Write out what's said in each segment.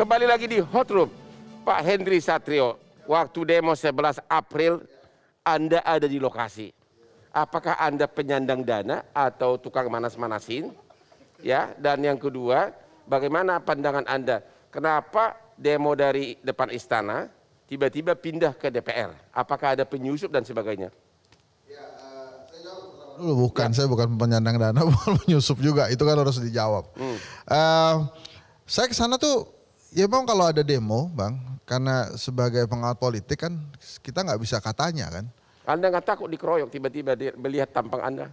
Kembali lagi di Hot Room. Pak Henry Satrio, waktu demo 11 April Anda ada di lokasi. Apakah Anda penyandang dana atau tukang manas-manasin? Ya, dan yang kedua, bagaimana pandangan Anda? Kenapa demo dari depan istana tiba-tiba pindah ke DPR? Apakah ada penyusup dan sebagainya? Bukan, saya bukan penyandang dana, bukan penyusup juga. Itu kan harus dijawab. Saya ke sana tuh, ya memang kalau ada demo, Bang, karena sebagai pengawat politik kan kita nggak bisa katanya kan. Anda nggak takut dikeroyok tiba-tiba melihat tampang Anda?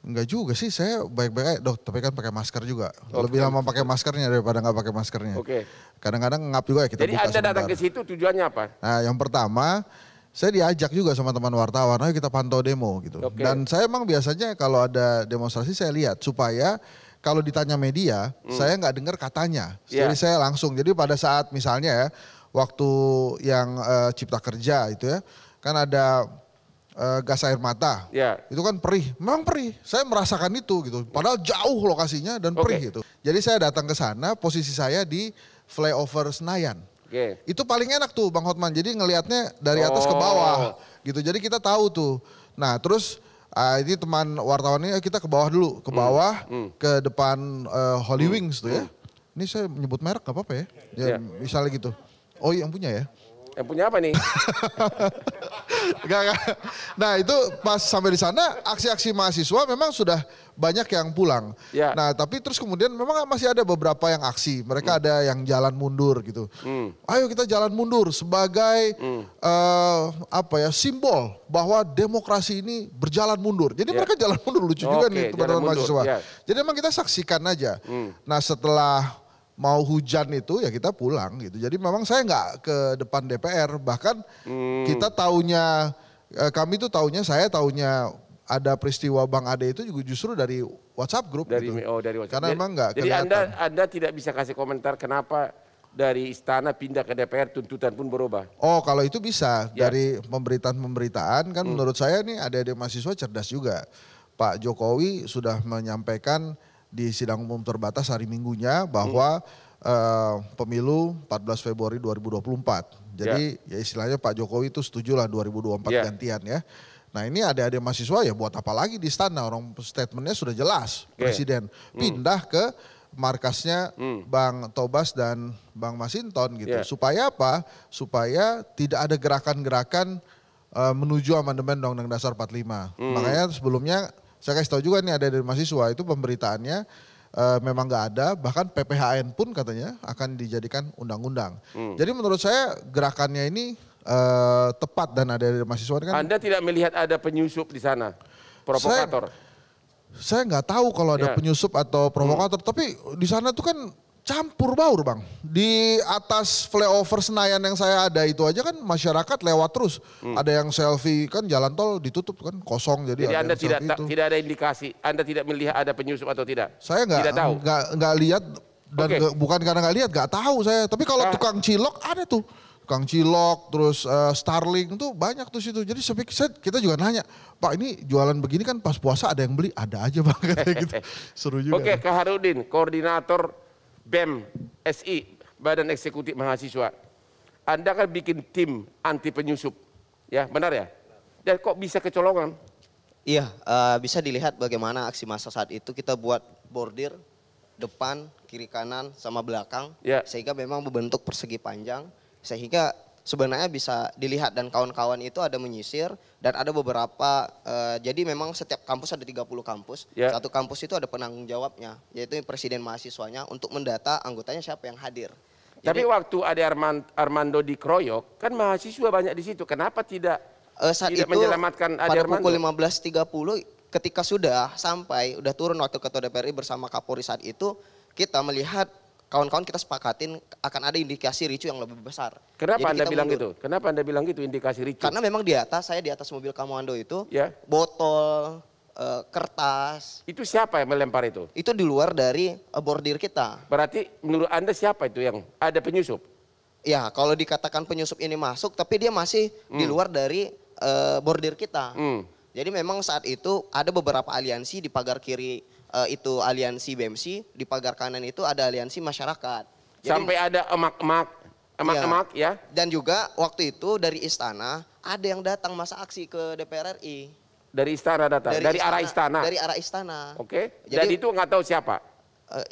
Enggak juga sih, saya baik-baik aja, tapi kan pakai masker juga. Lebih lama pakai maskernya daripada nggak pakai maskernya. Kadang-kadang ngap juga ya kita Jadi buka Anda datang ke situ tujuannya apa? Nah, yang pertama, saya diajak juga sama teman wartawan, ayo kita pantau demo gitu. Dan saya emang biasanya kalau ada demonstrasi saya lihat supaya kalau ditanya media, saya nggak dengar katanya. Jadi saya langsung. Jadi pada saat misalnya ya, waktu yang Cipta Kerja itu ya, kan ada gas air mata. Itu kan perih, memang perih. Saya merasakan itu gitu. Padahal jauh lokasinya dan perih gitu. Jadi saya datang ke sana, posisi saya di flyover Senayan. Itu paling enak tuh Bang Hotman, jadi ngelihatnya dari atas ke bawah gitu. Jadi kita tahu tuh. Nah terus ini teman wartawannya kita ke bawah dulu, ke bawah ke depan Holy Wings tuh ya. Ini saya menyebut merek gak apa-apa ya, ya misalnya gitu. Oh iya yang punya ya. Yang punya apa nih? Gak. Nah itu pas sampai di sana aksi-aksi mahasiswa memang sudah banyak yang pulang. Nah tapi terus kemudian memang masih ada beberapa yang aksi. Mereka ada yang jalan mundur gitu. Ayo kita jalan mundur sebagai simbol bahwa demokrasi ini berjalan mundur. Jadi mereka jalan mundur, lucu juga nih teman-teman mahasiswa. Jadi memang kita saksikan aja. Nah setelah mau hujan itu ya kita pulang gitu. Jadi memang saya nggak ke depan DPR, bahkan kita taunya, kami tuh taunya, saya taunya ada peristiwa Bang Ade itu juga justru dari WhatsApp group gitu. Dari WhatsApp. Karena emang nggak kelihatan. Jadi Anda tidak bisa kasih komentar kenapa dari istana pindah ke DPR tuntutan pun berubah? Oh kalau itu bisa, dari pemberitaan-pemberitaan kan menurut saya nih ada mahasiswa cerdas juga. Pak Jokowi sudah menyampaikan di sidang umum terbatas hari Minggunya bahwa pemilu 14 Februari 2024. Jadi ya istilahnya Pak Jokowi itu setuju lah 2024 gantian ya. Nah ini ada mahasiswa ya buat apa lagi di istana, orang statementnya sudah jelas. Presiden pindah ke markasnya Bang Tobas dan Bang Masinton gitu. Supaya apa? Supaya tidak ada gerakan-gerakan menuju amandemen Undang-Undang Dasar 45. Makanya sebelumnya saya kasih tahu juga nih ada dari mahasiswa itu pemberitaannya memang nggak ada, bahkan PPHN pun katanya akan dijadikan undang-undang. Jadi menurut saya gerakannya ini tepat dan ada dari mahasiswa kan. Anda tidak melihat ada penyusup di sana, provokator? Saya nggak tahu kalau ada penyusup atau provokator, tapi di sana tuh kan campur baur Bang. Di atas flyover Senayan yang saya ada itu aja kan masyarakat lewat terus. Ada yang selfie, kan jalan tol ditutup kan kosong. Jadi Anda tidak ada indikasi, Anda tidak melihat ada penyusup atau tidak? Saya nggak lihat dan bukan karena nggak lihat, nggak tahu saya. Tapi kalau tukang cilok ada tuh. Tukang cilok, terus Starling itu banyak tuh situ. Jadi kita juga nanya, Pak ini jualan begini kan pas puasa ada yang beli? Ada aja Bang, kayak gitu. Seru juga. Oke, Kak Harudin, koordinator BEM SI, Badan Eksekutif Mahasiswa. Anda kan bikin tim anti penyusup, ya benar ya? Dan kok bisa kecolongan? Iya, bisa dilihat bagaimana aksi massa saat itu kita buat bordir depan, kiri kanan, sama belakang. Sehingga memang membentuk persegi panjang. Sehingga sebenarnya bisa dilihat dan kawan-kawan itu ada menyisir dan ada beberapa, jadi memang setiap kampus ada 30 kampus. Satu kampus itu ada penanggung jawabnya, yaitu presiden mahasiswanya untuk mendata anggotanya siapa yang hadir. Tapi waktu ada Armando dikeroyok, kan mahasiswa banyak di situ. Kenapa tidak menyelamatkan Ade Armando? Pada pukul 15.30 ketika sudah sampai, udah turun waktu ketua DPRI bersama Kapolri saat itu, kita melihat kawan-kawan kita sepakatin akan ada indikasi ricu yang lebih besar. Kenapa Anda bilang gitu? Kenapa Anda bilang gitu indikasi ricu? Karena memang di atas, saya di atas mobil komando itu, botol, kertas. Itu siapa yang melempar itu? Itu di luar dari bordir kita. Berarti menurut Anda siapa itu yang ada penyusup? Ya kalau dikatakan penyusup ini masuk, tapi dia masih di luar dari bordir kita. Jadi memang saat itu ada beberapa aliansi di pagar kiri itu aliansi BEMSI, di pagar kanan itu ada aliansi masyarakat. Sampai ada emak-emak ya. Dan juga waktu itu dari istana ada yang datang masa aksi ke DPR RI. Dari istana datang, dari arah istana. Dari arah istana. Oke. Dan itu nggak tahu siapa.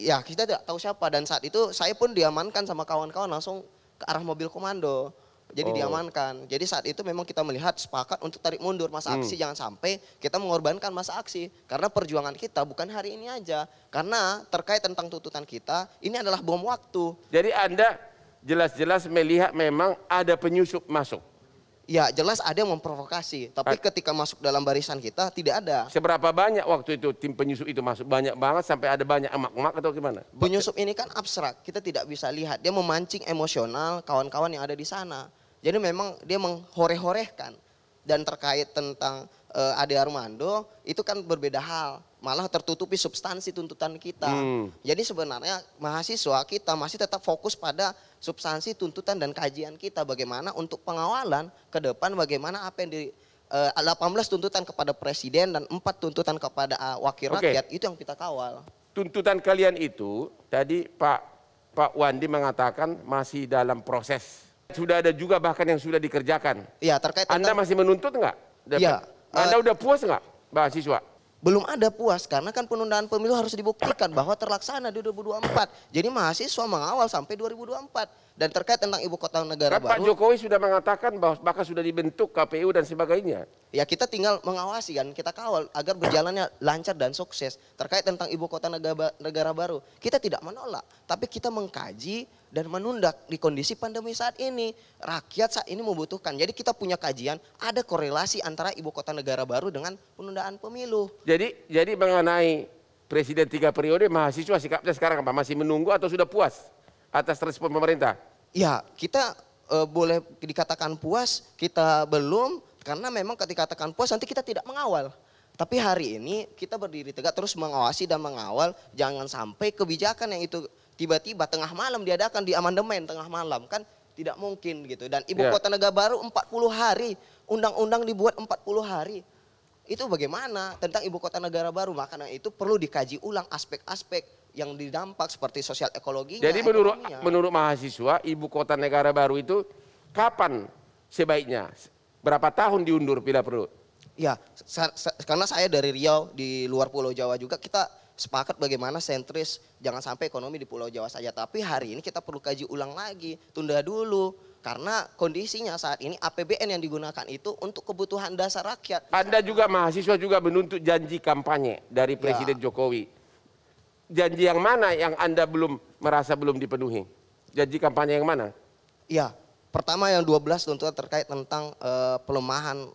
Ya kita tidak tahu siapa, dan saat itu saya pun diamankan sama kawan-kawan langsung ke arah mobil komando. Jadi diamankan. Jadi saat itu memang kita melihat sepakat untuk tarik mundur masa aksi, jangan sampai kita mengorbankan masa aksi. Karena perjuangan kita bukan hari ini aja. Karena terkait tentang tuntutan kita, ini adalah bom waktu. Jadi Anda jelas-jelas melihat memang ada penyusup masuk. Ya jelas ada yang memprovokasi, tapi ketika masuk dalam barisan kita tidak ada. Seberapa banyak waktu itu tim penyusup itu masuk? Banyak banget sampai ada banyak emak-emak atau gimana? Penyusup ini kan abstrak, kita tidak bisa lihat. Dia memancing emosional kawan-kawan yang ada di sana. Jadi memang dia menghoreh-horehkan. Dan terkait tentang Ade Armando itu kan berbeda hal. Malah tertutupi substansi tuntutan kita. Jadi sebenarnya mahasiswa kita masih tetap fokus pada substansi tuntutan dan kajian kita. Bagaimana untuk pengawalan ke depan, bagaimana apa yang di 18 tuntutan kepada presiden dan 4 tuntutan kepada wakil rakyat, itu yang kita kawal. Tuntutan kalian itu tadi Pak Wandi mengatakan masih dalam proses. Sudah ada juga bahkan yang sudah dikerjakan. Iya, terkait Anda masih menuntut nggak? Iya. Anda udah puas nggak mahasiswa? Belum ada puas, karena kan penundaan pemilu harus dibuktikan bahwa terlaksana di 2024. Jadi mahasiswa mengawal sampai 2024. Dan terkait tentang ibu kota negara baru. Pak Jokowi sudah mengatakan bahwa bahkan sudah dibentuk KPU dan sebagainya. Ya kita tinggal mengawasi kan, kita kawal agar berjalannya lancar dan sukses. Terkait tentang ibu kota negara baru, kita tidak menolak. Tapi kita mengkaji dan menunda di kondisi pandemi saat ini. Rakyat saat ini membutuhkan. Jadi kita punya kajian, ada korelasi antara ibu kota negara baru dengan penundaan pemilu. Jadi mengenai presiden 3 periode, mahasiswa sikapnya sekarang apa? Masih menunggu atau sudah puas atas respon pemerintah? Ya kita boleh dikatakan puas, kita belum. Karena memang ketika dikatakan puas nanti kita tidak mengawal. Tapi hari ini kita berdiri tegak terus mengawasi dan mengawal. Jangan sampai kebijakan yang itu tiba-tiba tengah malam diadakan di amandemen tengah malam. Kan tidak mungkin gitu. Dan ibu kota negara baru 40 hari. Undang-undang dibuat 40 hari. Itu bagaimana tentang ibu kota negara baru. Makanya itu perlu dikaji ulang aspek-aspek yang didampak seperti sosial ekologinya. Jadi menurut mahasiswa ibu kota negara baru itu kapan sebaiknya? Berapa tahun diundur bila perlu? Ya, karena saya dari Riau di luar Pulau Jawa juga, kita sepakat bagaimana sentris jangan sampai ekonomi di Pulau Jawa saja. Tapi hari ini kita perlu kaji ulang lagi, tunda dulu. Karena kondisinya saat ini APBN yang digunakan itu untuk kebutuhan dasar rakyat. Anda juga mahasiswa juga menuntut janji kampanye dari Presiden Jokowi. Janji yang mana yang Anda merasa belum dipenuhi? Janji kampanye yang mana? Ya, pertama yang 12 tuntutan terkait tentang pelemahan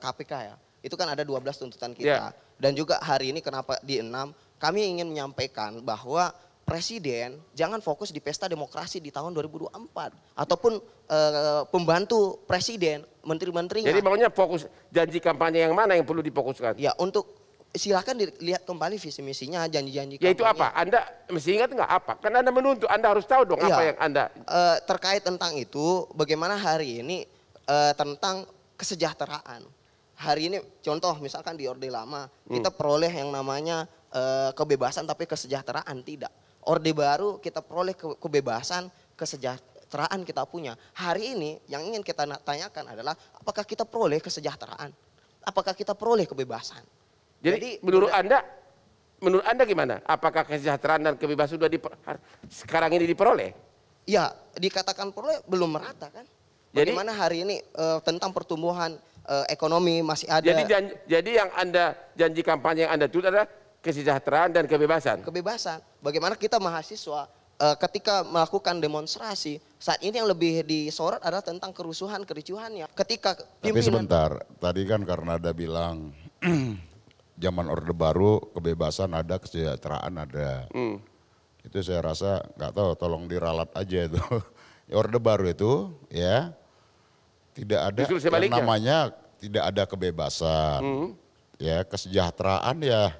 KPK ya. Itu kan ada 12 tuntutan kita. Dan juga hari ini kenapa di 6, kami ingin menyampaikan bahwa Presiden jangan fokus di pesta demokrasi di tahun 2024. Ataupun pembantu Presiden, menteri-menterinya. Jadi maunya fokus janji kampanye yang mana yang perlu difokuskan? Ya, untuk silakan dilihat kembali visi misinya, janji-janji kampanye. Ya itu apa? Anda mesti ingat nggak apa? Kan Anda menuntut, Anda harus tahu dong apa yang Anda. Terkait tentang itu, bagaimana hari ini tentang kesejahteraan. Hari ini contoh misalkan di Orde Lama, kita peroleh yang namanya kebebasan tapi kesejahteraan tidak. Orde Baru kita peroleh kebebasan, kesejahteraan kita punya. Hari ini yang ingin kita tanyakan adalah apakah kita peroleh kesejahteraan? Apakah kita peroleh kebebasan? Jadi menurut Anda gimana? Apakah kesejahteraan dan kebebasan sudah sekarang ini diperoleh? Ya, dikatakan peroleh belum merata kan. Bagaimana hari ini tentang pertumbuhan ekonomi masih ada. Jadi yang Anda janji kampanye yang Anda itu adalah kesejahteraan dan kebebasan. Kebebasan. Bagaimana kita mahasiswa ketika melakukan demonstrasi, saat ini yang lebih disorot adalah tentang kerusuhan, kericuhannya. Ketika pimpinan. Tapi sebentar, tadi kan karena ada bilang zaman Orde Baru kebebasan ada, kesejahteraan ada. Itu saya rasa nggak tahu, tolong diralat aja itu. Orde Baru itu ya tidak ada yang namanya tidak ada kebebasan. Ya kesejahteraan ya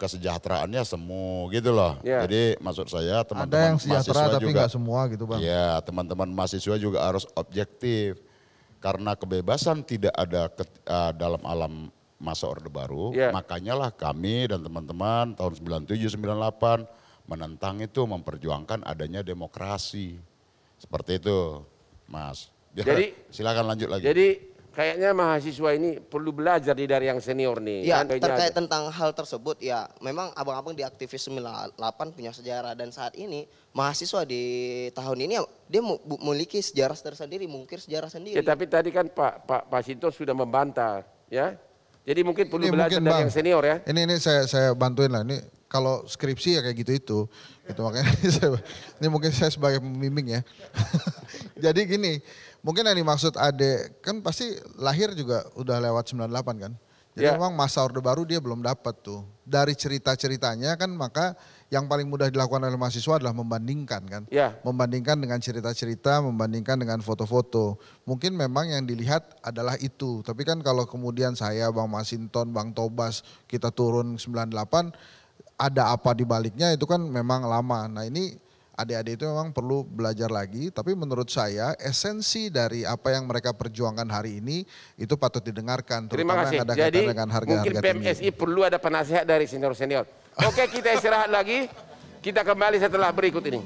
kesejahteraannya semu gitu loh. Jadi maksud saya teman-teman mahasiswa tapi juga nggak semua gitu Bang. Ya teman-teman mahasiswa juga harus objektif. Karena kebebasan tidak ada dalam alam masa Orde Baru, makanya lah kami dan teman-teman tahun 97, 98 menentang itu memperjuangkan adanya demokrasi. Seperti itu, Mas. Jadi silakan lanjut lagi. Jadi kayaknya mahasiswa ini perlu belajar dari yang senior nih. Ya, terkait tentang hal tersebut ya memang abang-abang di aktivis 98 punya sejarah dan saat ini mahasiswa di tahun ini dia memiliki sejarah tersendiri, mungkin sejarah sendiri. Ya, tapi tadi kan Pak Sinto sudah membantah ya. Jadi mungkin perlu belajar dari yang senior ya. Ini saya bantuin lah. Ini kalau skripsi ya kayak gitu makanya ini mungkin saya sebagai pembimbing ya. Jadi gini, mungkin yang dimaksud Ade kan pasti lahir juga udah lewat 98 kan. Jadi memang masa Orde Baru dia belum dapat tuh. Dari cerita-ceritanya kan maka yang paling mudah dilakukan oleh mahasiswa adalah membandingkan kan. Membandingkan dengan cerita-cerita, membandingkan dengan foto-foto. Mungkin memang yang dilihat adalah itu. Tapi kan kalau kemudian saya, Bang Masinton, Bang Tobas kita turun 98 ada apa di baliknya itu kan memang lama. Nah ini adik-adik itu memang perlu belajar lagi, tapi menurut saya esensi dari apa yang mereka perjuangkan hari ini itu patut didengarkan. Terima kasih. Jadi dengan mungkin PMSI perlu ada penasehat dari senior-senior. Oke, kita istirahat lagi, kita kembali setelah berikut ini.